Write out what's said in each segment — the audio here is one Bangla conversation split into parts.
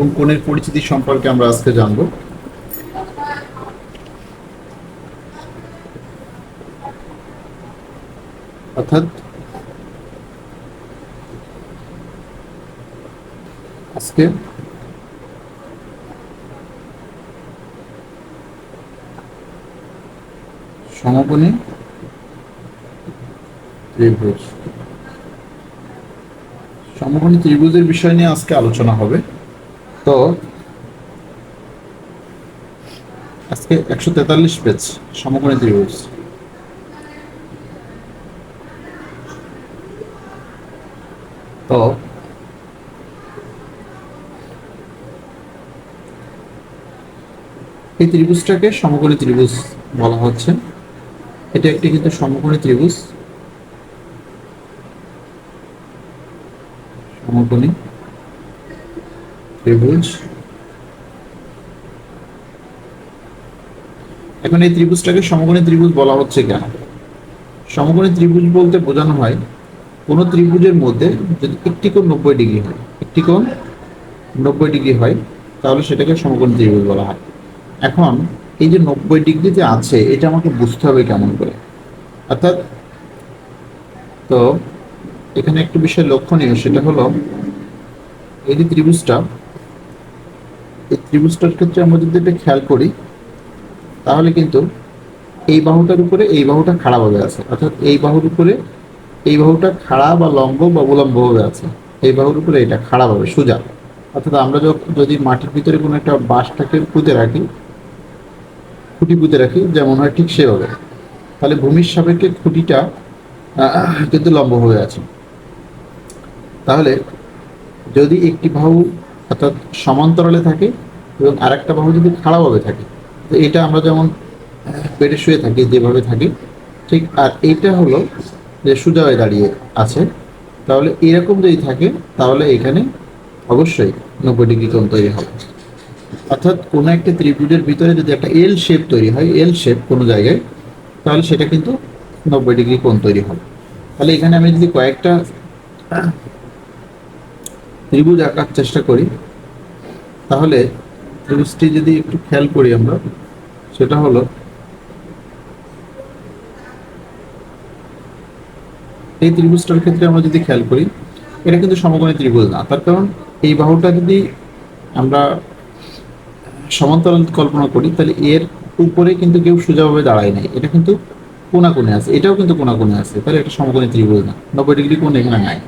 এবং কোণের পরিচিতি সম্পর্কে আমরা আজকে জানব। অর্থাৎ আজকে সমকোণী ত্রিভুজ, সমকোণী ত্রিভুজের বিষয় নিয়ে আজকে আলোচনা হবে। তো আজকে 143 পেজ সমকোণী ত্রিভুজ। তো এই ত্রিভুজটাকে সমকোণী ত্রিভুজ বলা হচ্ছে। এটা একটি কিন্তু সমকোণী ত্রিভুজ, সমকোণী ত্রিভুজ। এখন এই ত্রিভুজটাকে সমকোণী ত্রিভুজ বলা হচ্ছে কেন? সমকোণী ত্রিভুজ বলতে বোঝানো হয় কোন ত্রিভুজের মধ্যে যদি একটি কোণ 90 ডিগ্রি হয়, একটি কোণ 90 ডিগ্রি হয়, তাহলে সেটাকে সমকোণী ত্রিভুজ বলা হয়। এখন এই যে 90 ডিগ্রিতে আছে, এটা আমাকে বুঝতে হবে কেমন করে। অর্থাৎ তো এখানে একটি বিষয় লক্ষণীয়, সেটা হলো এই যে ত্রিভুজটা, এই ত্রিভুজটার ক্ষেত্রে আমরা যদি এটা খেয়াল করি, তাহলে কিন্তু এই বাহুটার উপরে এই বাহুটা খাড়াভাবে আছে। অর্থাৎ এই বাহুর উপরে এই বাহুটা খাড়া বা লম্ব বা উলম্বভাবে আছে। এই বাহুর উপরে এটা খাড়াভাবে সোজা। অর্থাৎ আমরা যদি মাটির ভিতরে কোনো একটা বাঁশটাকে পুঁতে রাখি, খুঁটি পুঁতে রাখি, যেমন হয় ঠিক সেভাবে, তাহলে ভূমির সাপেক্ষে খুঁটিটা কিন্তু লম্বভাবে আছে। তাহলে যদি একটি বাহু অর্থাৎ সমান্তরালে থাকে এবং আরেকটা বাহু যদি খাড়াভাবে থাকে, তো এটা আমরা যেমন পেটে শুয়ে থাকি যেভাবে থাকি ঠিক, আর এইটা হলো যে সোজা হয়ে দাঁড়িয়ে আছে, তাহলে এরকম যদি থাকে তাহলে এখানে অবশ্যই 90 ডিগ্রি কোণ তৈরি হবে। অর্থাৎ কোনো একটা ত্রিভুজের ভিতরে যদি একটা এল শেপ তৈরি হয়, এল শেপ কোনো জায়গায়, তাহলে সেটা কিন্তু 90 ডিগ্রি কোণ তৈরি হবে। তাহলে এখানে আমি যদি কয়েকটা ত্রিভুজ আঁকার চেষ্টা করি, তাহলে ত্রিভুজটি যদি একটু খেয়াল করি আমরা, সেটা হলো এই ত্রিভুজটার ক্ষেত্রে আমরা যদি খেয়াল করি, এটা কিন্তু সমকোণী ত্রিভুজ না। তার কারণ এই বাহুটা যদি আমরা সমান্তরাল কল্পনা করি, তাহলে এর উপরে কিন্তু কেউ সোজাভাবে দাঁড়ায় নাই, এটা কিন্তু কোণা কোণে আছে, এটাও কিন্তু কোণা কোণে আছে, তাহলে এটা সমকোণী ত্রিভুজ না। 90 ডিগ্রি কোণ এখানে নাই।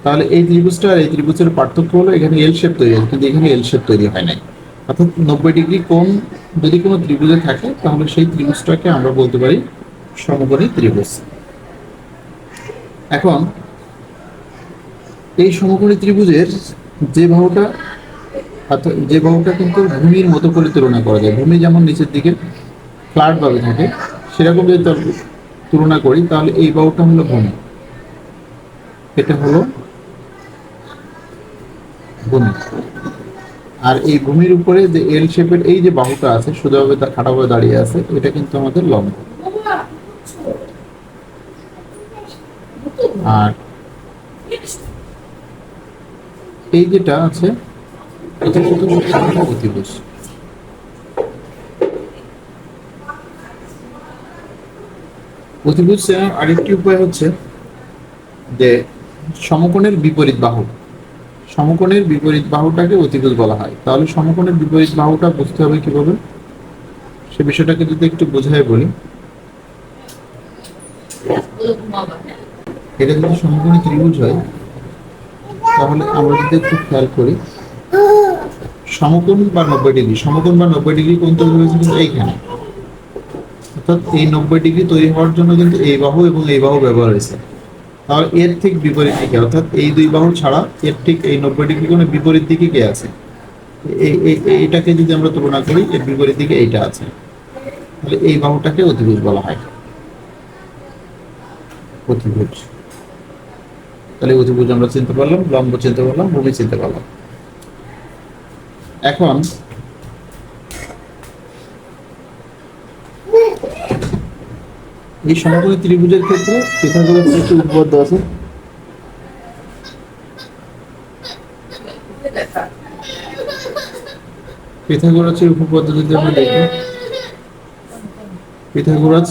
তাহলে এই ত্রিভুজটা আর এই ত্রিভুজের পার্থক্য হলো এখানে এল শেপ তৈরি হয়, কিন্তু এখানে এল শেপ তৈরি হয় নাই। অর্থাৎ 90 ডিগ্রি কোণ যদি কোনো ত্রিভুজে থাকে, তাহলে সেই ত্রিভুজটাকে আমরা বলতে পারি সমকোণী ত্রিভুজ। এখন এই সমকোণী ত্রিভুজের যে বাহুটা, অর্থাৎ যে বাহুটা কিন্তু ভূমির মতো করে তুলনা করা যায়, ভূমি যেমন নিচের দিকে ফ্ল্যাট ভাবে থাকে, সেরকম যদি তুলনা করি, তাহলে এই বাহুটা হলো ভূমি, এটা হলো ভূমি। আর এই ভূমির উপরে যে এল শেপের এই যে বাহুটা আছে, সোজাভাবে খাড়াভাবে দাঁড়িয়ে আছে, এটা কিন্তু আমাদের লম্ব। আর এই যেটা আছে, এটা কিন্তু অতিভুজ। অতিভুজ আরেকটি উপায় হচ্ছে যে সমকোণের বিপরীত বাহু, সমকোণের বিপরীত বাহুটাকে অতিভুজ বলা হয়। তাহলে সমকোণের বিপরীত বাহুটা বুঝতে হবে কিভাবে, সে বিষয়টাকে যদি একটু বোঝাই বলি, এটা যদি সমকোণী ত্রিভুজ হয়, তাহলে আমরা যদি একটু খেয়াল করি, সমকোণ বা 90 ডিগ্রি, সমকোণ বা 90 ডিগ্রি কোণ তৈরি হয়েছে কিন্তু এইখানে। অর্থাৎ এই 90 ডিগ্রি তৈরি হওয়ার জন্য কিন্তু এই বাহু এবং এই বাহু ব্যবহার হয়েছে। তাহলে এর ঠিক বিপরীত দিকে, অর্থাৎ এই দুই বাহু ছাড়া এর ঠিক এই 90 ডিগ্রি কোণের বিপরীত দিকে কে আছে, এইটাকে যদি আমরা তুলনা করি, এর বিপরীত দিকে এইটা আছে, তাহলে এই বাহুটাকে অতিভুজ বলা হয়, অতিভুজ। তাহলে অতিভুজ আমরা চিনতে পারলাম, লম্ব চিনতে পারলাম, ভূমি চিনতে পারলাম। এখন এই সমকোণী ত্রিভুজের ক্ষেত্রে পিথাগোরাসের একটি উপপাদ্য আছে। পিথাগোরাসের উপপাদ্য যদি আমরা দেখি, পিথাগোরাস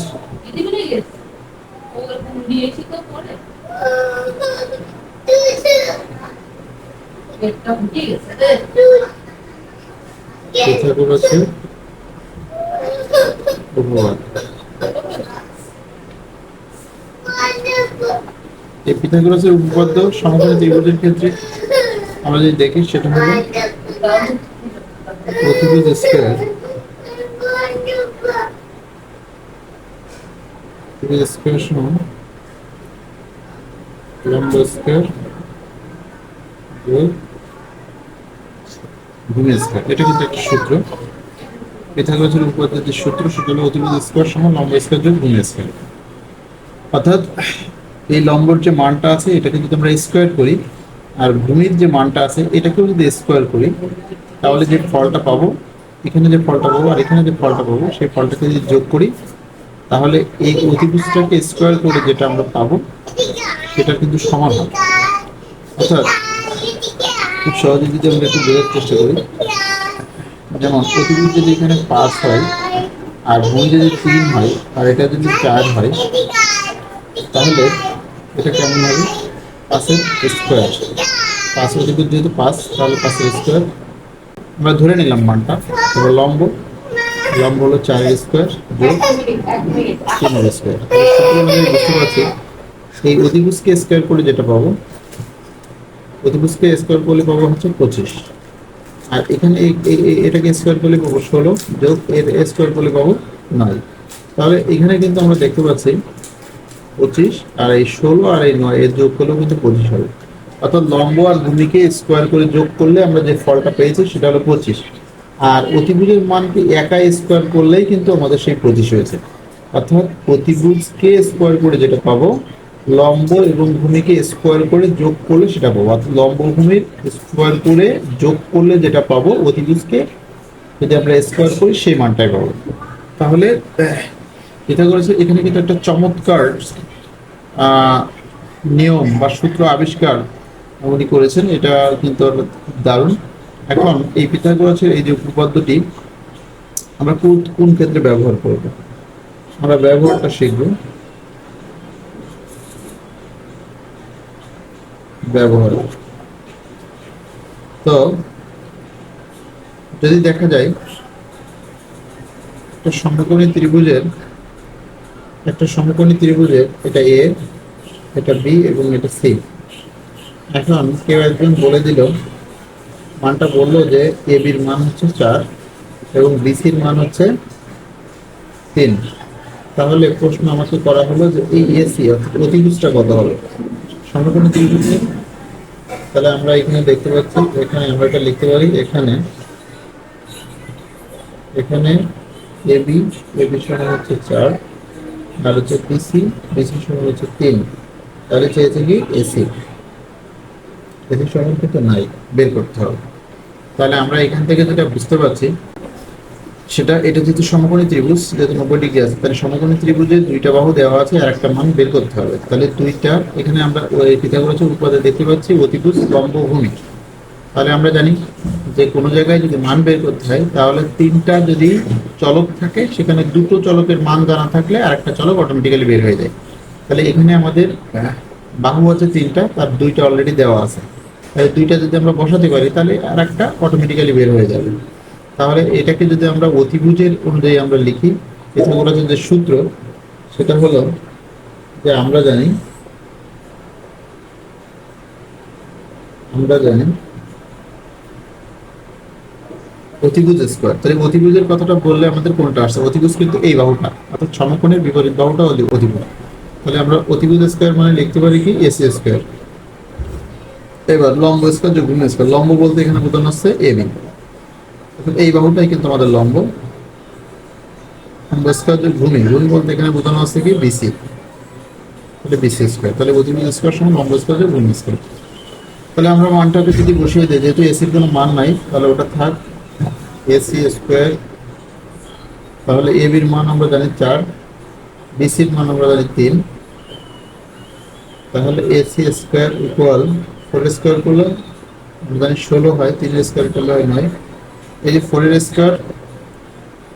পিথাগোরাসের উপপাদ্য, এই পিথাগোরাসের উপপাদ্য সমকোণী ত্রিভুজের ক্ষেত্রে আমরা যদি দেখি সেটা হলো অতিভুজ স্কয়ার, অতিভুজ স্কয়ার সমান লম্ব স্কয়ার যোগ ভূমি স্কয়ার। এটা কিন্তু একটা সূত্র, পিথাগোরাসের উপপাদ্যের যে সূত্র সেটা হলো অতিভুজ স্কয়ার সমান লম্ব স্কয়ার যোগ ভূমি স্কয়ার। অর্থাৎ এই লম্বর যে মানটা আছে এটাকে যদি আমরা স্কয়ার করি আর ভূমির যে মানটা আছে এটাকেও যদি স্কয়ার করি, তাহলে যে ফলটা পাবো, এখানে যে ফলটা পাবো আর এখানে যে ফলটা পাবো সেই ফলটাকে যদি যোগ করি, তাহলে এই অতিভুজটাকে স্কয়ার করে যেটা আমরা পাবো সেটা কিন্তু সমান হবে। অর্থাৎ খুব সহজে যদি আমরা একটু বোঝার চেষ্টা করি, যেমন অতিভুজ যদি এখানে 5 হয় আর ভূমি যদি 3 হয় আর এটা যদি 4 হয়, তাহলে এটা কেমন হবে? 5-এর স্কয়ার, 5 অতিভুজ যেহেতু 5 তাহলে 5-এর স্কয়ার আমরা ধরে নিলাম মানটা। এবার লম্ব, লম্ব হলো 4-এর স্কয়ার যোগ 3-এর স্কয়ার। বুঝতে পারছি এই অতিভুজকে স্কয়ার করে যেটা পাবো, অতিভুজকে স্কয়ার করলে পাবো হচ্ছে 25, আর এখানে এটাকে স্কয়ার করলে পাবো 16 যোগ এর স্কয়ার করলে পাবো 9। তাহলে এখানে কিন্তু আমরা দেখতে পাচ্ছি 25 আর এই 16 আর এই 9 এর যোগ করলেও কিন্তু 25 হবে। অর্থাৎ লম্ব আর ভূমিকে স্কয়ার করে যোগ করলে আমরা যে ফলটা পেয়েছি সেটা হলো 25, আর অতিভুজের মানকে একা স্কয়ার করলেই কিন্তু আমাদের সেই 25 হয়েছে। অর্থাৎ অতিভুজকে স্কয়ার করে যেটা পাবো, লম্ব এবং ভূমিকে স্কয়ার করে যোগ করলে সেটা পাবো। অর্থাৎ লম্ব ভূমির স্কয়ার করে যোগ করলে যেটা পাবো অতিভুজকে যদি আমরা স্কয়ার করি সেই মানটাই পাবো। তাহলে পিথাগোরাসের এখানে কিন্তু একটা চমৎকার নিয়ম বা সূত্র আবিষ্কার উনি করেছেন, এটা কিন্তু দারুণ। এখন এই পিথাগোরাসের এই যে উপপাদ্যটি আমরা কোন ক্ষেত্রে ব্যবহার করব, আমরা ব্যবহারটা শিখব। ব্যবহার, তো যদি দেখা যায় একটা সমকোণী ত্রিভুজের এটা এ, এটা বি এবং এটা সি। এখন কেউ একজন বলে দিল, মানটা বললো যে এ বির মান হচ্ছে 4 এবং বিসির মান হচ্ছে 3। তাহলে প্রশ্ন আমাকে করা হলো যে এই এসি অর্থাৎ অতিভুজটা কত হবে সমকোণী ত্রিভুজের। তাহলে আমরা এখানে দেখতে পাচ্ছি, এখানে আমরা এটা লিখতে পারি, এখানে এবি সমান হচ্ছে 4 আর হচ্ছে বিসি সমান হচ্ছে 3। তাহলে চেয়েছে কি এসি সমান কিন্তু নাই, বের করতে হবে। তাহলে আমরা এখান থেকে যেটা বুঝতে পারছি সেটা, এটা যেহেতু সমকোণী ত্রিভুজ, যেহেতু 90 ডিগ্রি আছে, তাহলে সমকোণী ত্রিভুজের দুইটা বাহু দেওয়া আছে আর একটা মান বের করতে হবে। তাহলে দুইটা এখানে আমরা ওই পিথাগোরাসের উপপাদ্যে দেখতে পাচ্ছি অতিভুজ, লম্ব, ভূমি। তাহলে আমরা জানি যে কোনো জায়গায় যদি মান বের করতে হয় তাহলে 3টা যদি চলক থাকে সেখানে 2টো চলকের মান জানা থাকলে আর একটা চলক অটোমেটিক্যালি বের হয়ে যায়। তাহলে এখানে আমাদের বাহু আছে 3টা, তার 2টা অলরেডি দেওয়া আছে, তাহলে 2টা যদি আমরা বসাতে পারি তাহলে আর একটা অটোমেটিক্যালি বের হয়ে যাবে। তাহলে এটাকে যদি আমরা অতিভুজের অনুযায়ী আমরা লিখি, পিথাগোরাসের যে সূত্র সেটা হলো যে আমরা জানি অতিভুজ স্কয়ার। তাহলে অতিভুজের কথাটা বললে আমাদের কোনটা আসছে? অতিভুজ কিন্তু এই বাহুটা, অর্থাৎ সমকোণের বিপরীত বাহুটা অতিভুজ। তাহলে আমরা অতিভুজ স্কয়ার মানে লিখতে পারি কি এসি স্কয়ার। এবার লম্ব স্কয়ার যোগ ভূমি স্কয়ার, লম্ব বলতে এখানে বোঝানো হচ্ছে এবি, এই বাহুটাই কিন্তু আমাদের লম্ব। স্কয়ার যোগ ভূমি বলতে এখানে বোঝানো হচ্ছে কি বিসি, তাহলে বিসি স্কয়ার। তাহলে অতিভুজ স্কয়ার সমান লম্ব স্কয়ার যোগ ভূমি স্কয়ার। তাহলে আমরা মানটাকে যদি বসিয়ে দিই, যেহেতু এসির কোনো মান নাই তাহলে ওটা থাক এসি স্কয়ার। তাহলে এ বির মান আমরা জানি 4, বিসির মান আমরা জানি 3। তাহলে এসি স্কয়ার ইকুয়াল 4 স্কয়ার করলে আমরা জানি 16 হয়, 3 স্কয়ার করলে হয় 9। এই যে 4 এর স্কোয়ার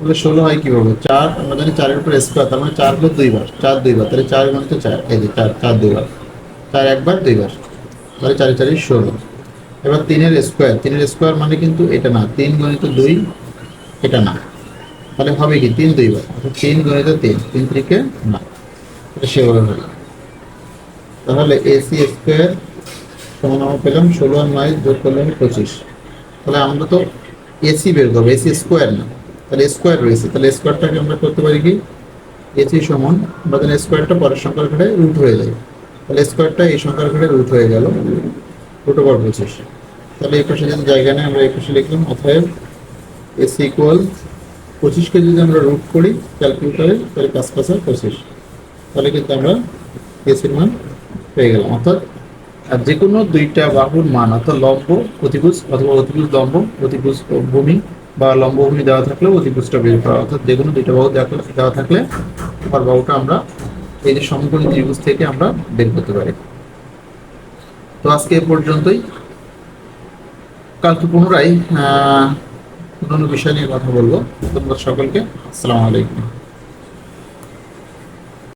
হলে 16 হয় কিভাবে? 4 আমরা জানি 4 এর উপর স্কোয়ার, তার মানে 4 হলো দুইবার, 4 দুইবার, তাহলে 4 গুণিত 4, এই যে 4, 4 দুইবার, 4 একবার দুইবার, তাহলে 4 4 16। এবার 3 এর স্কোয়ার, 3 এর স্কোয়ার মানে কিন্তু এটা না, 3 গুণিত 2 এটা না, তাহলে হবে কি 3 দুইবার, অর্থাৎ 3 গুণিত 3, 3 থেকে না, এটা সেভাবে হবে। তাহলে এসি স্কোয়ার সমান আমরা পেলাম 16 আর 9 যোগ করলে 25। তাহলে আমরা তো এসি বের করবো, এসি স্কোয়ার না, তাহলে স্কোয়ার রয়েছে, তাহলে স্কোয়ারটাকে আমরা করতে পারি কি এসি সমান, আমরা তাহলে স্কোয়ারটা পরের সংখ্যার ঘাটে রুট হয়ে যায়, তাহলে স্কোয়ারটা এই সংখ্যার ঘাটে রুট হয়ে গেল, রুট ওভার 25। তাহলে এই পাশে যদি জায়গা নেই আমরা এই পাশে লিখলাম, অতএব এসি ইকুয়াল 25কে যদি আমরা রুট করি ক্যালকুলেটারে, তাহলে 5 5 25, তাহলে কিন্তু আমরা এসির মান পেয়ে গেলাম। অর্থাৎ আর যে কোনো দুইটা বাহুর মান, অর্থাৎ লম্ব অতিভুজ অথবা অতিভুজ লম্ব, অতিভুজ ভূমি বা লম্ব ভূমি দেওয়া থাকলেও অতিভুজটা বের করা, অর্থাৎ যে কোনো দুইটা বাহু দেওয়া থাকলে আবার বাহুটা আমরা এই যে সমকোণী ত্রিভুজ থেকে আমরা বের করতে পারি। তো আজকে এ পর্যন্তই, কালকে পুনরায় অন্যান্য বিষয় নিয়ে কথা বলবো। ধন্যবাদ সকলকে, আসসালামু আলাইকুম।